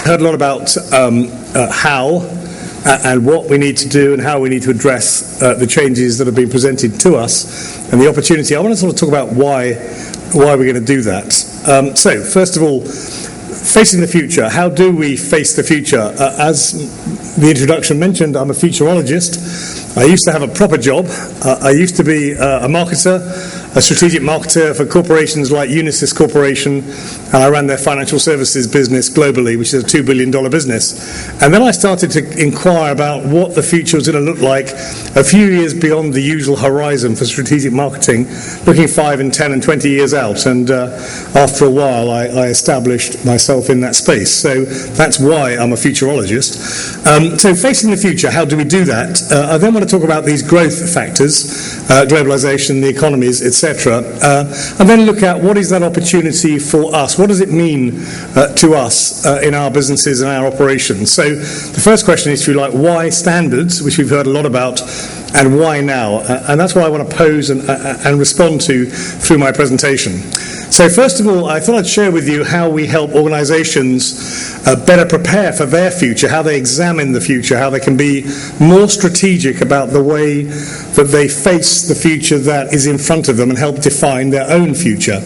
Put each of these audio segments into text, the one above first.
heard a lot about how and what we need to do and how we need to address the changes that have been presented to us and the opportunity. I want to sort of talk about why we're going to do that. So, first of all, facing the future. How do we face the future? As the introduction mentioned, I'm a futurologist. I used to have a proper job. I used to be a marketer, a strategic marketer for corporations like Unisys Corporation, and I ran their financial services business globally, which is a $2 billion business. And then I started to inquire about what the future was going to look like a few years beyond the usual horizon for strategic marketing, looking 5 and 10 and 20 years out. And after a while, I established myself in that space. So that's why I'm a futurologist. So facing the future, how do we do that? I then want to talk about these growth factors, globalization, the economies, etc. And then look at what is that opportunity for us? What does it mean to us in our businesses and our operations? So the first question is, if you like, why standards, which we've heard a lot about, and why now? And that's what I want to pose and respond to through my presentation. So first of all, I thought I'd share with you how we help organizations better prepare for their future, how they examine the future, how they can be more strategic about the way that they face the future that is in front of them and help define their own future.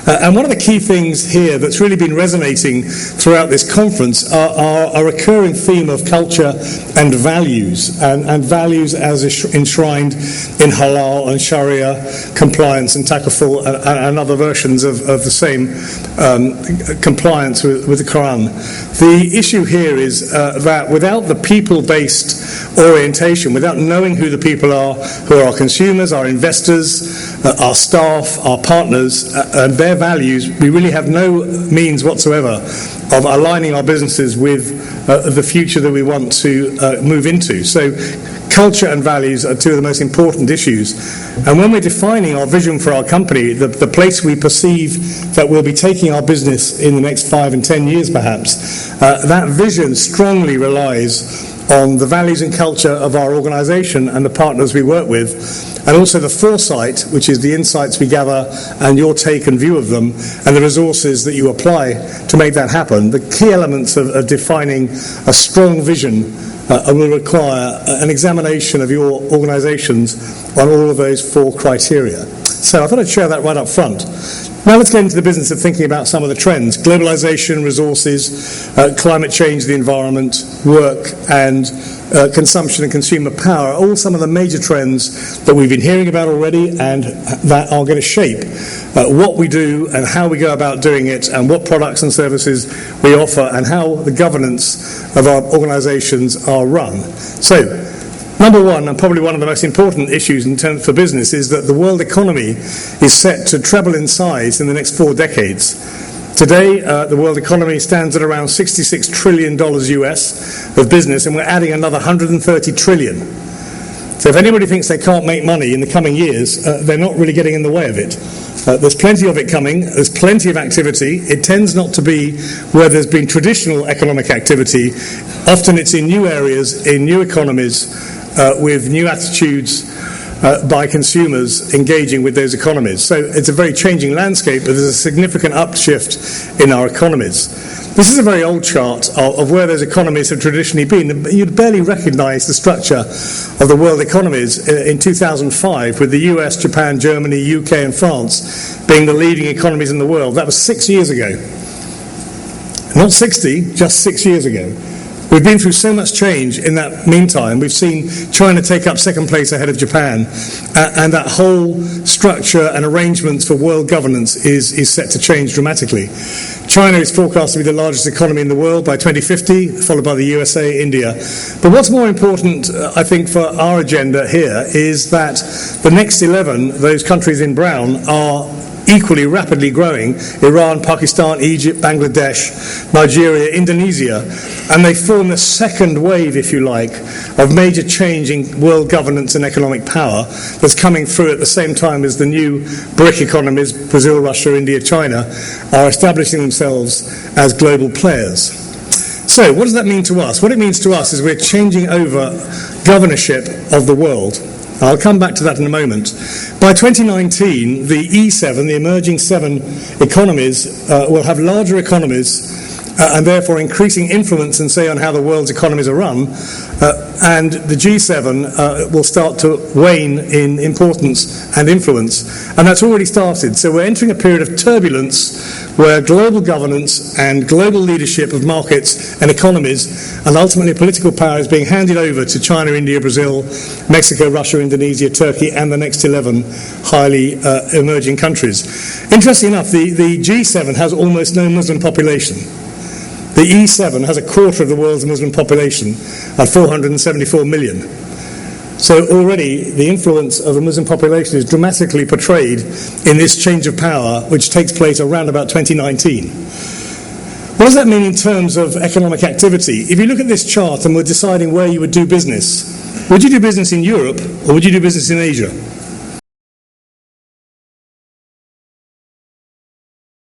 And one of the key things here that's really been resonating throughout this conference are a recurring theme of culture and values, and values as enshrined in halal and Sharia compliance and takaful and other versions of the same compliance with the Quran. The issue here is that without the people-based orientation, without knowing who the people are, who are our consumers, our investors, our staff, our partners, and their values, we really have no means whatsoever of aligning our businesses with the future that we want to move into. So culture and values are two of the most important issues. And when we're defining our vision for our company, the place we perceive that we'll be taking our business in the next 5 and 10 years perhaps, that vision strongly relies on the values and culture of our organization and the partners we work with, and also the foresight, which is the insights we gather and your take and view of them, and the resources that you apply to make that happen. The key elements of defining a strong vision will require an examination of your organizations on all of those 4 criteria. So I thought I'd share that right up front. Now let's get into the business of thinking about some of the trends. Globalization, resources, climate change, the environment, work, and consumption and consumer power, all some of the major trends that we've been hearing about already and that are going to shape what we do and how we go about doing it and what products and services we offer and how the governance of our organizations are run. So, number one, and probably one of the most important issues in terms for business, is that the world economy is set to treble in size in the next 4 decades. Today, the world economy stands at around $66 trillion US of business, and we're adding another 130 trillion. So if anybody thinks they can't make money in the coming years, they're not really getting in the way of it. There's plenty of it coming, there's plenty of activity. It tends not to be where there's been traditional economic activity. Often it's in new areas, in new economies, with new attitudes by consumers engaging with those economies. So it's a very changing landscape, but there's a significant upshift in our economies. This is a very old chart of where those economies have traditionally been. You'd barely recognize the structure of the world economies in 2005, with the US, Japan, Germany, UK and France being the leading economies in the world. That was 6 years ago. Not 60, just 6 years ago. We've been through so much change in that meantime. We've seen China take up second place ahead of Japan, and that whole structure and arrangements for world governance is set to change dramatically. China is forecast to be the largest economy in the world by 2050, followed by the USA, India. But what's more important, I think, for our agenda here is that the next 11, those countries in brown, are equally rapidly growing: Iran, Pakistan, Egypt, Bangladesh, Nigeria, Indonesia, and they form the second wave, if you like, of major change in world governance and economic power that's coming through at the same time as the new BRIC economies, Brazil, Russia, India, China, are establishing themselves as global players. So what does that mean to us? What it means to us is we're changing over governorship of the world. I'll come back to that in a moment. By 2019, the E7, the emerging 7 economies, will have larger economies and therefore increasing influence and say on how the world's economies are run, and the G7 will start to wane in importance and influence, and that's already started. So we're entering a period of turbulence where global governance and global leadership of markets and economies and ultimately political power is being handed over to China, India, Brazil, Mexico, Russia, Indonesia, Turkey and the next 11 highly emerging countries. Interestingly enough, the G7 has almost no Muslim population. The E7 has a quarter of the world's Muslim population at 474 million. So already the influence of the Muslim population is dramatically portrayed in this change of power which takes place around about 2019. What does that mean in terms of economic activity? If you look at this chart and we're deciding where you would do business, would you do business in Europe or would you do business in Asia?